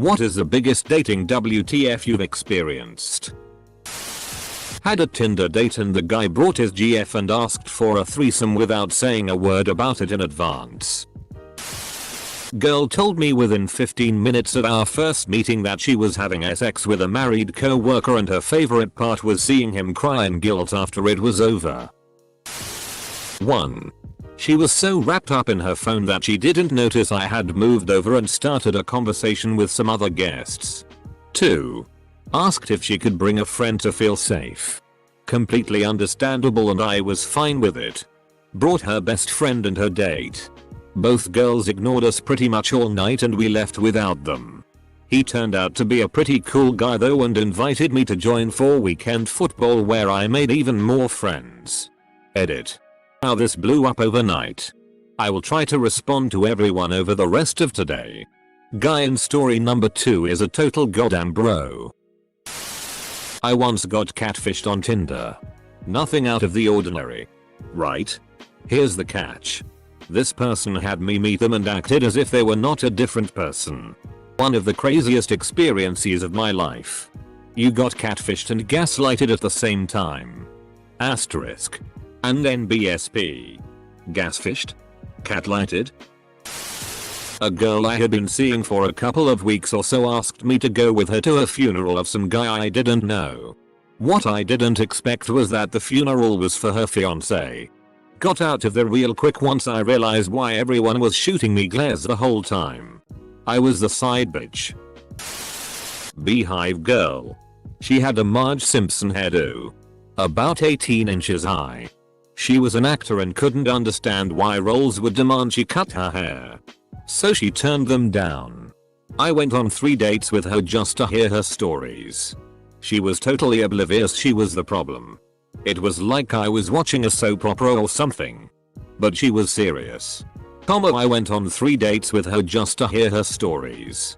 What is the biggest dating WTF you've experienced? Had a Tinder date and the guy brought his GF and asked for a threesome without saying a word about it in advance. Girl told me within 15 minutes of our first meeting that she was having sex with a married co-worker and her favorite part was seeing him cry in guilt after it was over. 1. She was so wrapped up in her phone that she didn't notice I had moved over and started a conversation with some other guests. 2. Asked if she could bring a friend to feel safe. Completely understandable and I was fine with it. Brought her best friend and her date. Both girls ignored us pretty much all night and we left without them. He turned out to be a pretty cool guy though and invited me to join for weekend football where I made even more friends. Edit. How this blew up overnight. I will try to respond to everyone over the rest of today. Guy in story number 2 is a total goddamn bro. I once got catfished on Tinder. Nothing out of the ordinary. Right? Here's the catch. This person had me meet them and acted as if they were not a different person. One of the craziest experiences of my life. You got catfished and gaslighted at the same time. Asterisk. And then BSP. Gasfished? Catlighted? A girl I had been seeing for a couple of weeks or so asked me to go with her to a funeral of some guy I didn't know. What I didn't expect was that the funeral was for her fiance. Got out of there real quick once I realized why everyone was shooting me glares the whole time. I was the side bitch. Beehive girl. She had a Marge Simpson hairdo. About 18 inches high. She was an actor and couldn't understand why roles would demand she cut her hair. So she turned them down. I went on 3 dates with her just to hear her stories. She was totally oblivious she was the problem. It was like I was watching a soap opera or something. But she was serious. I went on 3 dates with her just to hear her stories.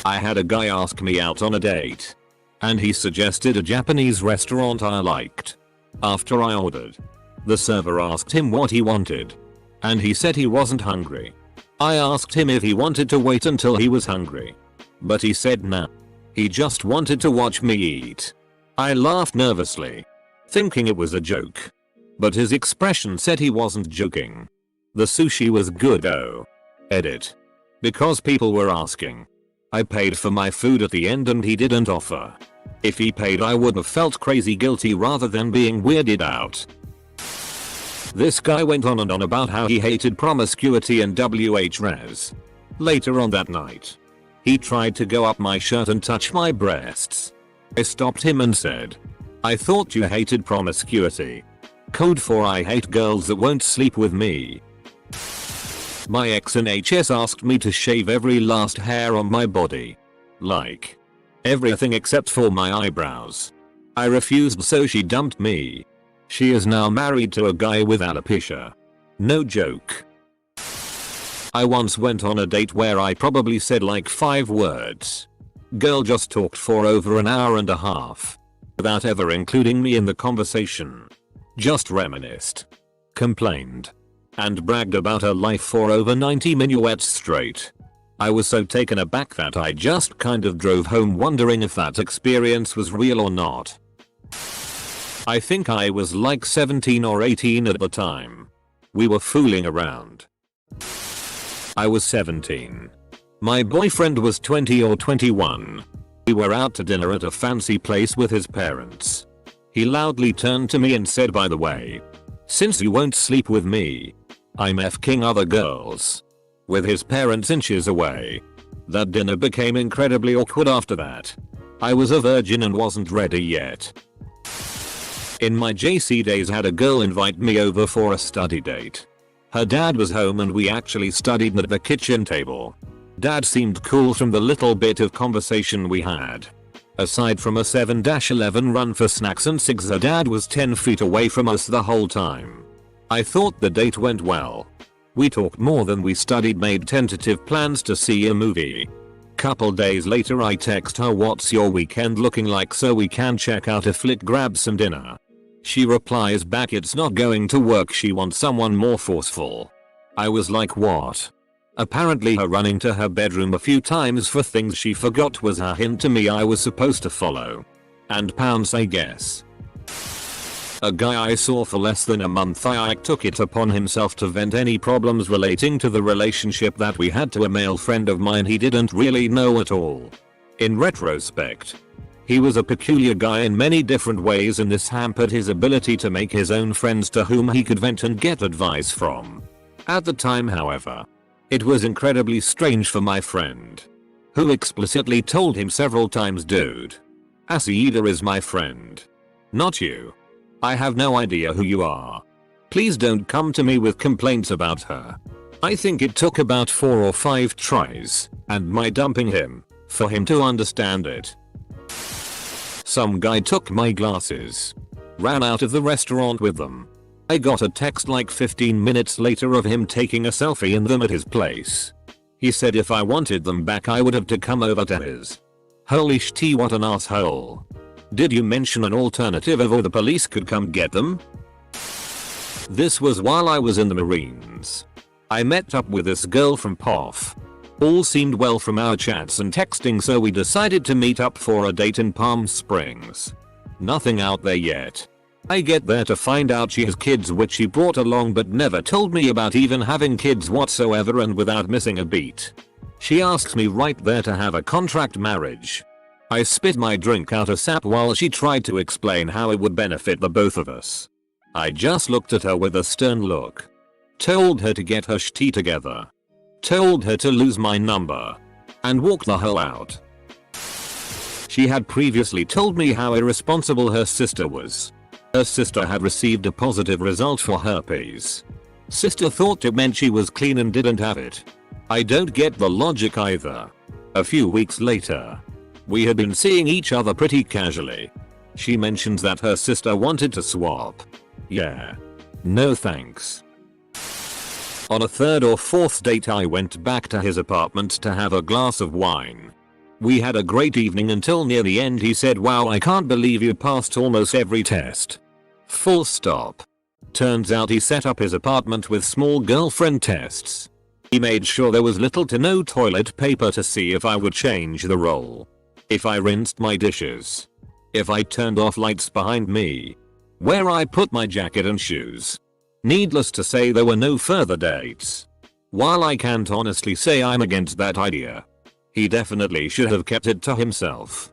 I had a guy ask me out on a date. And he suggested a Japanese restaurant I liked. After I ordered, the server asked him what he wanted. And he said he wasn't hungry. I asked him if he wanted to wait until he was hungry. But he said nah. He just wanted to watch me eat. I laughed nervously, thinking it was a joke. But his expression said he wasn't joking. The sushi was good though. Edit. Because people were asking. I paid for my food at the end and he didn't offer. If he paid I would have felt crazy guilty rather than being weirded out. This guy went on and on about how he hated promiscuity and WHRES. Later on that night, he tried to go up my shirt and touch my breasts. I stopped him and said, I thought you hated promiscuity. Code for I hate girls that won't sleep with me. My ex in HS asked me to shave every last hair on my body. Like everything except for my eyebrows. I refused so she dumped me. She is now married to a guy with alopecia. No joke. I once went on a date where I probably said like 5 words. Girl just talked for over an hour and a half. Without ever including me in the conversation. Just reminisced. Complained. And bragged about her life for over 90 minuets straight. I was so taken aback that I just kind of drove home wondering if that experience was real or not. I think I was like 17 or 18 at the time. We were fooling around. I was 17. My boyfriend was 20 or 21. We were out to dinner at a fancy place with his parents. He loudly turned to me and said, by the way, since you won't sleep with me, I'm f***ing other girls. With his parents inches away. That dinner became incredibly awkward after that. I was a virgin and wasn't ready yet. In my JC days had a girl invite me over for a study date. Her dad was home and we actually studied at the kitchen table. Dad seemed cool from the little bit of conversation we had. Aside from a 7-11 run for snacks and cigs, her dad was 10 feet away from us the whole time. I thought the date went well. We talked more than we studied, made tentative plans to see a movie. Couple days later I text her, what's your weekend looking like so we can check out a flick, grab some dinner. She replies back, it's not going to work, she wants someone more forceful. I was like, what? Apparently her running to her bedroom a few times for things she forgot was a hint to me I was supposed to follow. And pounce, I guess. A guy I saw for less than a month, I took it upon himself to vent any problems relating to the relationship that we had to a male friend of mine he didn't really know at all. In retrospect, he was a peculiar guy in many different ways, and this hampered his ability to make his own friends to whom he could vent and get advice from. At the time, however, it was incredibly strange for my friend, who explicitly told him several times, "Dude, Asida is my friend, not you. I have no idea who you are. Please don't come to me with complaints about her." I think it took about 4 or 5 tries, and my dumping him, for him to understand it. Some guy took my glasses, ran out of the restaurant with them. I got a text like 15 minutes later of him taking a selfie in them at his place. He said if I wanted them back I would have to come over to his. Holy shit, what an asshole. Did you mention an alternative of or the police could come get them? This was while I was in the Marines. I met up with this girl from POF. All seemed well from our chats and texting, so we decided to meet up for a date in Palm Springs. Nothing out there yet. I get there to find out she has kids, which she brought along but never told me about even having kids whatsoever, and without missing a beat, she asks me right there to have a contract marriage. I spit my drink out a sap while she tried to explain how it would benefit the both of us. I just looked at her with a stern look. Told her to get her shit together. Told her to lose my number. And walked the hell out. She had previously told me how irresponsible her sister was. Her sister had received a positive result for herpes. Sister thought it meant she was clean and didn't have it. I don't get the logic either. A few weeks later, we had been seeing each other pretty casually. She mentions that her sister wanted to swap. Yeah. No thanks. On a 3rd or 4th date I went back to his apartment to have a glass of wine. We had a great evening until near the end he said, "Wow, I can't believe you passed almost every test." Full stop. Turns out he set up his apartment with small girlfriend tests. He made sure there was little to no toilet paper to see if I would change the roll, if I rinsed my dishes, if I turned off lights behind me, where I put my jacket and shoes. Needless to say, there were no further dates. While I can't honestly say I'm against that idea, he definitely should have kept it to himself.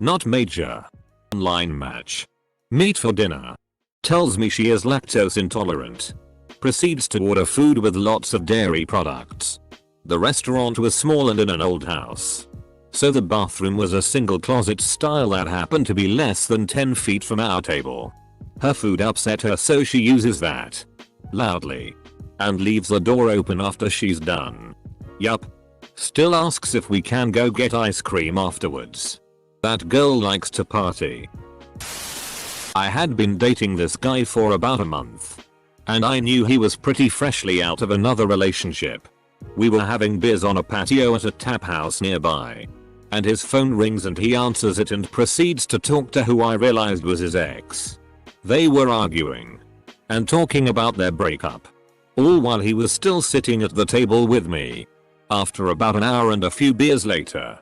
Not major. Online match. Meet for dinner. Tells me she is lactose intolerant. Proceeds to order food with lots of dairy products. The restaurant was small and in an old house, so the bathroom was a single closet style that happened to be less than 10 feet from our table. Her food upset her, so she uses that loudly and leaves the door open after she's done. Yup. Still asks if we can go get ice cream afterwards. That girl likes to party. I had been dating this guy for about a month, and I knew he was pretty freshly out of another relationship. We were having beers on a patio at a tap house nearby, and his phone rings and he answers it and proceeds to talk to who I realized was his ex. They were arguing and talking about their breakup, all while he was still sitting at the table with me. After about an hour and a few beers later,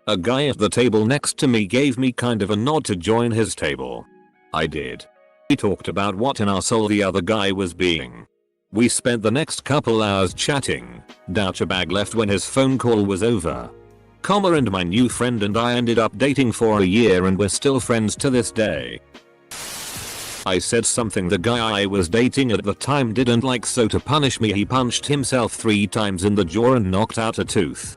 a guy at the table next to me gave me kind of a nod to join his table. I did. We talked about what an asshole the other guy was being. We spent the next couple hours chatting. Douchebag left when his phone call was over. Comma and my new friend and I ended up dating for a year and we're still friends to this day. I said something the guy I was dating at the time didn't like, so to punish me he punched himself 3 times in the jaw and knocked out a tooth.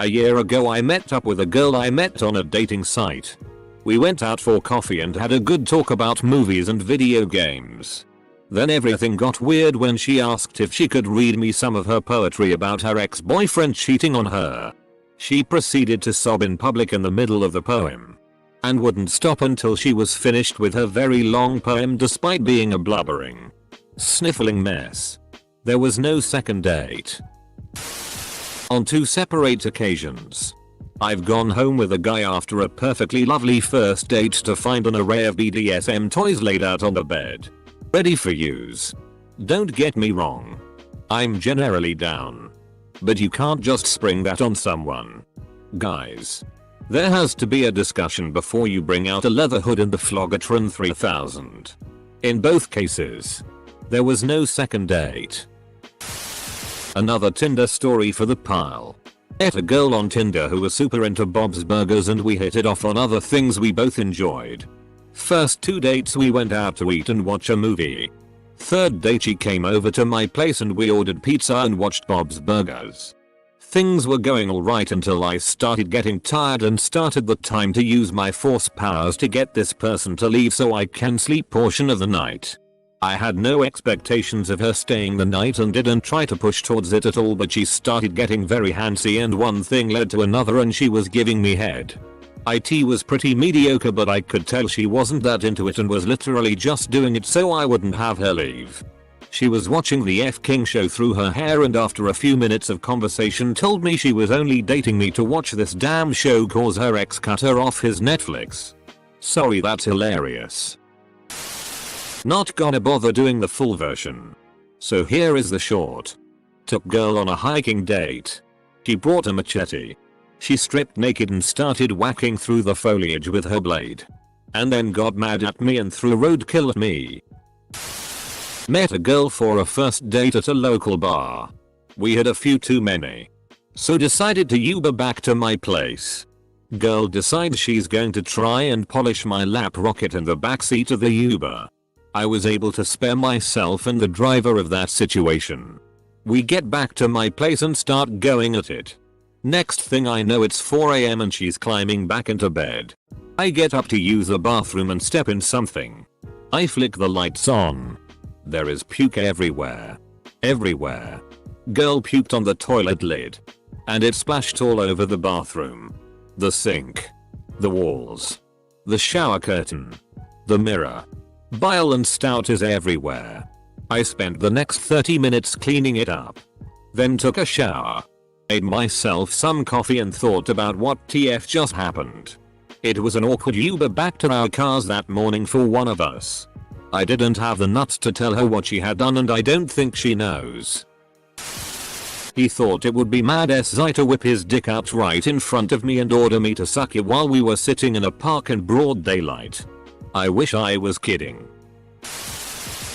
A year ago I met up with a girl I met on a dating site. We went out for coffee and had a good talk about movies and video games. Then everything got weird when she asked if she could read me some of her poetry about her ex-boyfriend cheating on her. She proceeded to sob in public in the middle of the poem, and wouldn't stop until she was finished with her very long poem despite being a blubbering, sniffling mess. There was no second date. On 2 separate occasions, I've gone home with a guy after a perfectly lovely first date to find an array of BDSM toys laid out on the bed, ready for use. Don't get me wrong, I'm generally down. But you can't just spring that on someone. Guys. There has to be a discussion before you bring out a leather hood and the Flogotron 3000. In both cases, there was no second date. Another Tinder story for the pile. Met a girl on Tinder who was super into Bob's Burgers and we hit it off on other things we both enjoyed. First 2 dates we went out to eat and watch a movie. Third date she came over to my place and we ordered pizza and watched Bob's Burgers. Things were going alright until I started getting tired and started the time to use my force powers to get this person to leave so I can sleep portion of the night. I had no expectations of her staying the night and didn't try to push towards it at all, but she started getting very handsy and one thing led to another and she was giving me head. IT was pretty mediocre but I could tell she wasn't that into it and was literally just doing it so I wouldn't have her leave. She was watching the F King show through her hair and after a few minutes of conversation told me she was only dating me to watch this damn show cause her ex cut her off his Netflix. Sorry, that's hilarious. Not gonna bother doing the full version. So here is the short. Took girl on a hiking date. She brought a machete. She stripped naked and started whacking through the foliage with her blade. And then got mad at me and threw roadkill at me. Met a girl for a first date at a local bar. We had a few too many. So decided to Uber back to my place. Girl decides she's going to try and polish my lap rocket in the backseat of the Uber. I was able to spare myself and the driver of that situation. We get back to my place and start going at it. Next thing I know it's 4 AM and she's climbing back into bed. I get up to use the bathroom and step in something. I flick the lights on. There is puke everywhere. Everywhere. Girl puked on the toilet lid. And it splashed all over the bathroom. The sink. The walls. The shower curtain. The mirror. Bile and stout is everywhere. I spent the next 30 minutes cleaning it up. Then took a shower. Made myself some coffee and thought about what TF just happened. It was an awkward Uber back to our cars that morning for one of us. I didn't have the nuts to tell her what she had done and I don't think she knows. He thought it would be mad SI to whip his dick out right in front of me and order me to suck it while we were sitting in a park in broad daylight. I wish I was kidding.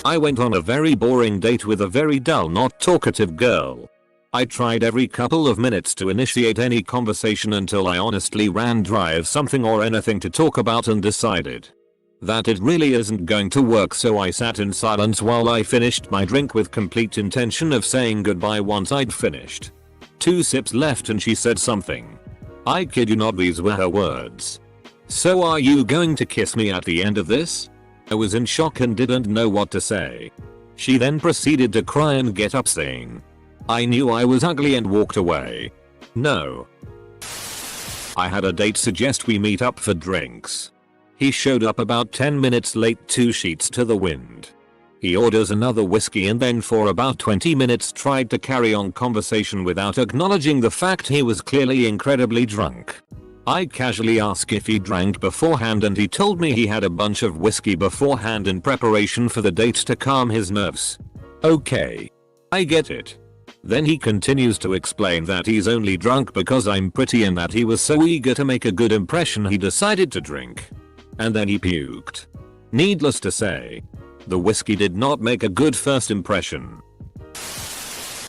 I went on a very boring date with a very dull, not talkative girl. I tried every couple of minutes to initiate any conversation until I honestly ran dry of something or anything to talk about and decided that it really isn't going to work, so I sat in silence while I finished my drink with complete intention of saying goodbye once I'd finished. 2 sips left and she said something. I kid you not, these were her words. "So are you going to kiss me at the end of this?" I was in shock and didn't know what to say. She then proceeded to cry and get up saying, "I knew I was ugly," and walked away. No. I had a date suggest we meet up for drinks. He showed up about 10 minutes late, 2 sheets to the wind. He orders another whiskey and then for about 20 minutes tried to carry on conversation without acknowledging the fact he was clearly incredibly drunk. I casually asked if he drank beforehand and he told me he had a bunch of whiskey beforehand in preparation for the date to calm his nerves. Okay. I get it. Then he continues to explain that he's only drunk because I'm pretty and that he was so eager to make a good impression he decided to drink. And then he puked. Needless to say, the whiskey did not make a good first impression.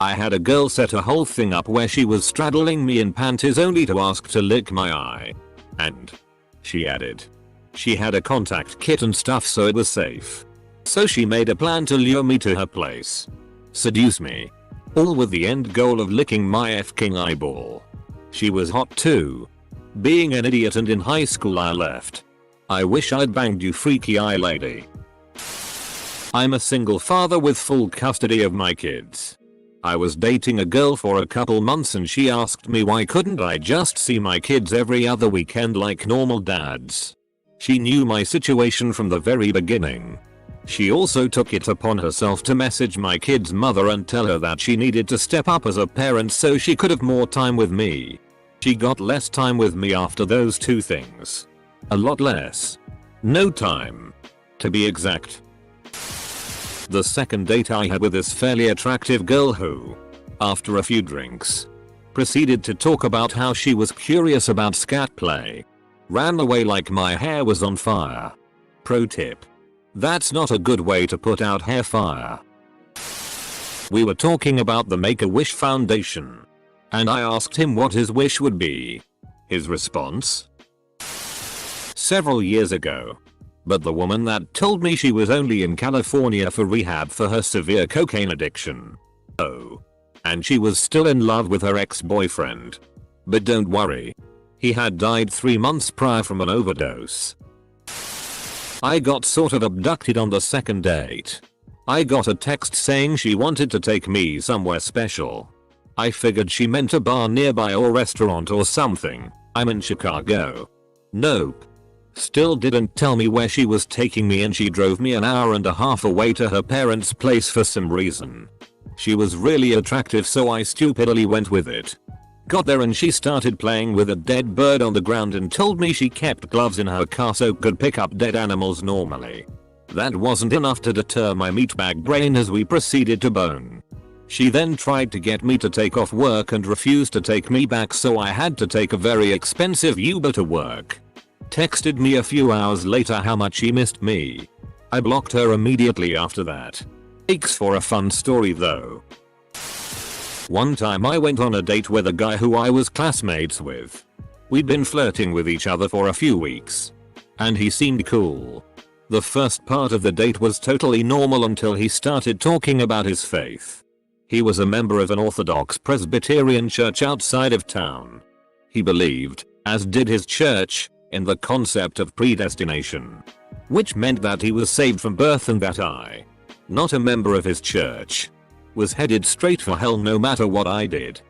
I had a girl set a whole thing up where she was straddling me in panties only to ask to lick my eye. And she added she had a contact kit and stuff so it was safe. So she made a plan to lure me to her place. Seduce me. All with the end goal of licking my F-king eyeball. She was hot too. Being an idiot and in high school I left. I wish I'd banged you, freaky eye lady. I'm a single father with full custody of my kids. I was dating a girl for a couple months and she asked me why couldn't I just see my kids every other weekend like normal dads. She knew my situation from the very beginning. She also took it upon herself to message my kid's mother and tell her that she needed to step up as a parent so she could have more time with me. She got less time with me after those 2 things. A lot less. No time. To be exact. The second date I had with this fairly attractive girl who, after a few drinks, proceeded to talk about how she was curious about scat play. Ran away like my hair was on fire. Pro tip. That's not a good way to put out hair fire. We were talking about the Make-A-Wish Foundation, and I asked him what his wish would be. His response? Several years ago. But the woman that told me she was only in California for rehab for her severe cocaine addiction. Oh. And she was still in love with her ex-boyfriend. But don't worry. He had died 3 months prior from an overdose. I got sort of abducted on the second date. I got a text saying she wanted to take me somewhere special. I figured she meant a bar nearby or restaurant or something. I'm in Chicago. Nope. Still didn't tell me where she was taking me, and she drove me an hour and a half away to her parents' place for some reason. She was really attractive, so I stupidly went with it. Got there and she started playing with a dead bird on the ground and told me she kept gloves in her car so could pick up dead animals normally. That wasn't enough to deter my meatbag brain as we proceeded to bone. She then tried to get me to take off work and refused to take me back, so I had to take a very expensive Uber to work. Texted me a few hours later how much she missed me. I blocked her immediately after that. Thanks for a fun story though. One time I went on a date with a guy who I was classmates with. We'd been flirting with each other for a few weeks. And he seemed cool. The first part of the date was totally normal until he started talking about his faith. He was a member of an Orthodox Presbyterian church outside of town. He believed, as did his church, in the concept of predestination. Which meant that he was saved from birth and that I, not a member of his church, was headed straight for hell no matter what I did.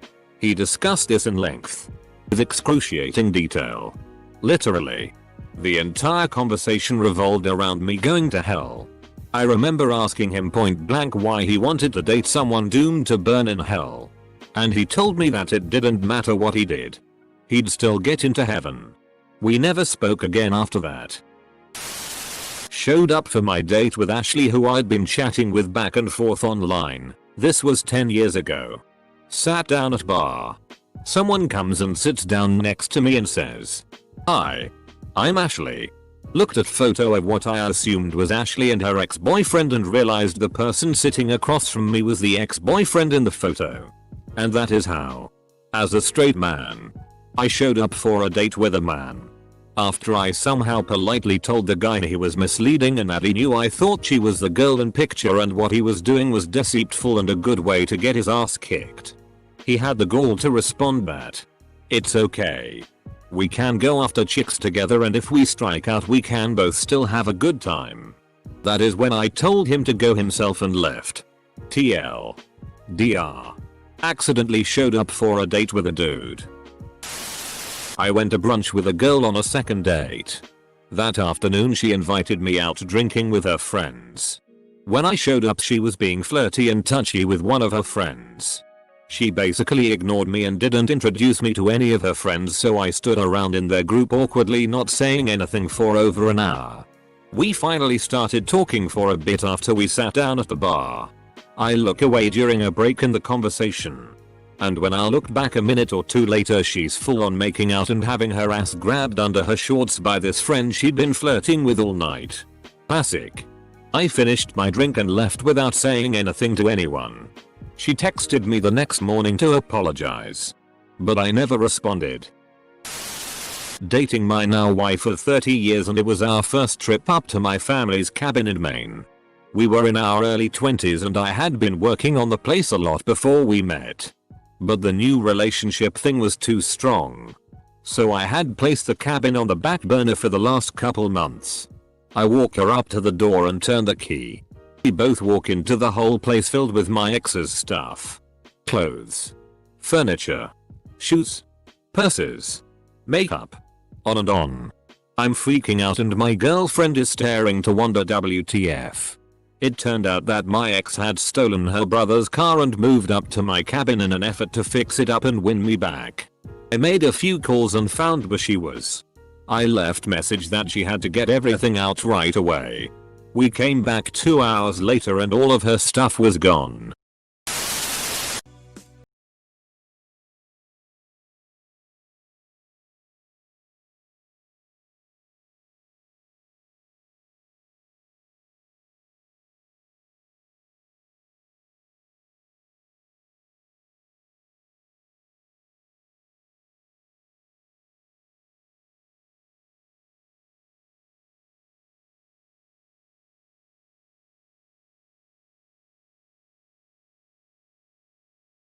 He discussed this in length. With excruciating detail. Literally. The entire conversation revolved around me going to hell. I remember asking him point blank why he wanted to date someone doomed to burn in hell. And he told me that it didn't matter what he did. He'd still get into heaven. We never spoke again after that. Showed up for my date with Ashley, who I'd been chatting with back and forth online. This was 10 years ago. Sat down at bar. Someone comes and sits down next to me and says, "Hi. I'm Ashley." Looked at photo of what I assumed was Ashley and her ex-boyfriend and realized the person sitting across from me was the ex-boyfriend in the photo. And that is how, as a straight man, I showed up for a date with a man. After I somehow politely told the guy he was misleading and that he knew I thought she was the girl in picture and what he was doing was deceitful and a good way to get his ass kicked. He had the gall to respond that, "It's okay. We can go after chicks together, and if we strike out we can both still have a good time." That is when I told him to go himself and left. TL. DR. Accidentally showed up for a date with a dude. I went to brunch with a girl on a second date. That afternoon she invited me out drinking with her friends. When I showed up she was being flirty and touchy with one of her friends. She basically ignored me and didn't introduce me to any of her friends, so I stood around in their group awkwardly not saying anything for over an hour. We finally started talking for a bit after we sat down at the bar. I look away during a break in the conversation. And when I looked back a minute or two later, she's full on making out and having her ass grabbed under her shorts by this friend she'd been flirting with all night. Classic. I finished my drink and left without saying anything to anyone. She texted me the next morning to apologize. But I never responded. Dating my now wife of 30 years, and it was our first trip up to my family's cabin in Maine. We were in our early 20s and I had been working on the place a lot before we met. But the new relationship thing was too strong. So I had placed the cabin on the back burner for the last couple months. I walk her up to the door and turn the key. We both walk into the whole place filled with my ex's stuff. Clothes. Furniture. Shoes. Purses. Makeup. On and on. I'm freaking out and my girlfriend is staring to wonder WTF. It turned out that my ex had stolen her brother's car and moved up to my cabin in an effort to fix it up and win me back. I made a few calls and found where she was. I left message that she had to get everything out right away. We came back 2 hours later and all of her stuff was gone.